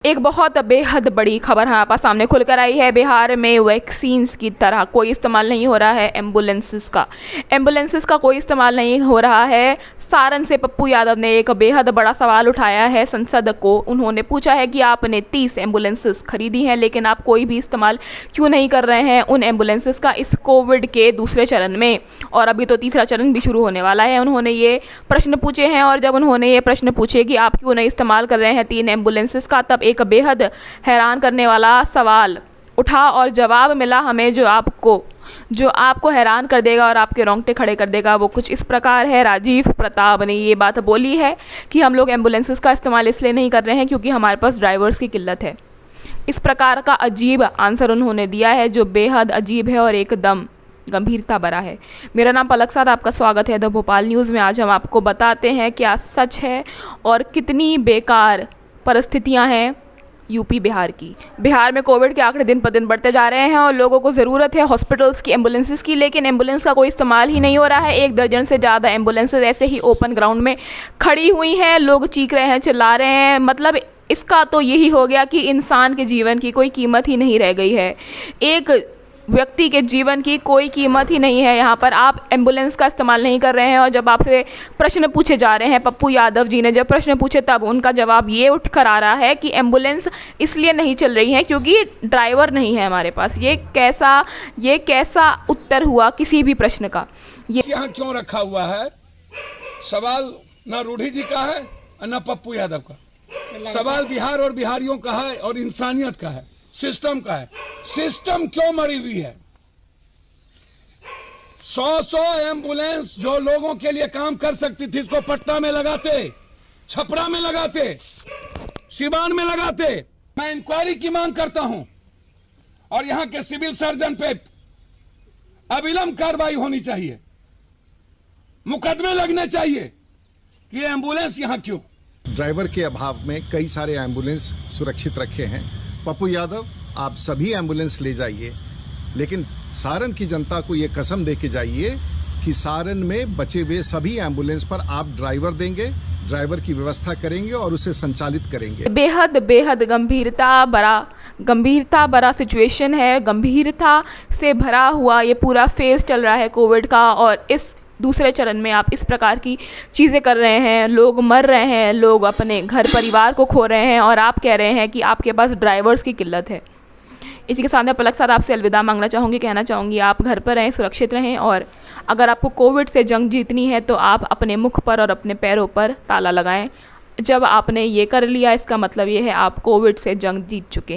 एक बहुत बेहद बड़ी खबर हमारे पास सामने खुलकर आई है। बिहार में वैक्सीन्स की तरह कोई इस्तेमाल नहीं हो रहा है एम्बुलेंसेस का कोई इस्तेमाल नहीं हो रहा है। सारण से पप्पू यादव ने एक बेहद बड़ा सवाल उठाया है संसद को। उन्होंने पूछा है कि आपने 30 एम्बुलेंसेस खरीदी हैं, लेकिन आप कोई भी इस्तेमाल क्यों नहीं कर रहे हैं उन एम्बुलेंसेस का इस कोविड के दूसरे चरण में, और अभी तो तीसरा चरण भी शुरू होने वाला है। उन्होंने ये प्रश्न पूछे हैं, और जब उन्होंने ये प्रश्न पूछे कि आप क्यों नहीं इस्तेमाल कर रहे हैं 3 एम्बुलेंसेस का, तब एक बेहद हैरान करने वाला सवाल उठा और जवाब मिला हमें जो आपको हैरान कर देगा और आपके रोंगटे खड़े कर देगा। वो कुछ इस प्रकार है। राजीव प्रताप ने ये बात बोली है कि हम लोग एम्बुलेंसेस का इस्तेमाल इसलिए नहीं कर रहे हैं क्योंकि हमारे पास ड्राइवर्स की किल्लत है। इस प्रकार का अजीब आंसर उन्होंने दिया है जो बेहद अजीब है और एकदम गंभीरता भरा है। मेरा नाम पलक साथ, आपका स्वागत है द भोपाल न्यूज़ में। आज हम आपको बताते हैं क्या सच है और कितनी बेकार परिस्थितियां हैं यूपी बिहार की। बिहार में कोविड के आंकड़े दिन पर दिन बढ़ते जा रहे हैं और लोगों को ज़रूरत है हॉस्पिटल्स की, एम्बुलेंसेस की, लेकिन एम्बुलेंस का कोई इस्तेमाल ही नहीं हो रहा है। 1 दर्जन से ज़्यादा एम्बुलेंसेस ऐसे ही ओपन ग्राउंड में खड़ी हुई हैं। लोग चीख रहे हैं, चिल्ला रहे हैं। मतलब इसका तो यही हो गया कि इंसान के जीवन की कोई कीमत ही नहीं रह गई है। एक व्यक्ति के जीवन की कोई कीमत ही नहीं है। यहाँ पर आप एम्बुलेंस का इस्तेमाल नहीं कर रहे हैं, और जब आपसे प्रश्न पूछे जा रहे हैं, पप्पू यादव जी ने जब प्रश्न पूछे तब उनका जवाब ये उठ कर आ रहा है कि एम्बुलेंस इसलिए नहीं चल रही है क्योंकि ड्राइवर नहीं है हमारे पास। ये कैसा उत्तर हुआ किसी भी प्रश्न का? ये यहाँ क्यों रखा हुआ है? सवाल न रूढ़ी जी का है न पप्पू यादव का। सवाल बिहार और बिहारियों का है और इंसानियत का है, सिस्टम का है। सिस्टम क्यों मरी हुई है? 100 एम्बुलेंस जो लोगों के लिए काम कर सकती थी, इसको पटना में लगाते, छपरा में लगाते, सिवान में लगाते। मैं इंक्वायरी की मांग करता हूं और यहां के सिविल सर्जन पे अविलंब कार्रवाई होनी चाहिए, मुकदमे लगने चाहिए कि एम्बुलेंस यहां क्यों। ड्राइवर के अभाव में कई सारे एम्बुलेंस सुरक्षित रखे हैं। पप्पू यादव, आप सभी एम्बुलेंस ले जाइए, लेकिन सारण की जनता को ये कसम दे के जाइए कि सारण में बचे हुए सभी एम्बुलेंस पर आप ड्राइवर देंगे, ड्राइवर की व्यवस्था करेंगे और उसे संचालित करेंगे। बेहद गंभीरता भरा सिचुएशन है। गंभीरता से भरा हुआ ये पूरा फेज चल रहा है कोविड का, और इस दूसरे चरण में आप इस प्रकार की चीज़ें कर रहे हैं। लोग मर रहे हैं, लोग अपने घर परिवार को खो रहे हैं, और आप कह रहे हैं कि आपके पास ड्राइवर्स की किल्लत है। इसी के साथ पलक साथ आपसे अलविदा मांगना चाहूँगी, कहना चाहूँगी आप घर पर रहें, सुरक्षित रहें, और अगर आपको कोविड से जंग जीतनी है तो आप अपने मुख पर और अपने पैरों पर ताला लगाएं। जब आपने ये कर लिया, इसका मतलब ये है आप कोविड से जंग जीत चुके हैं।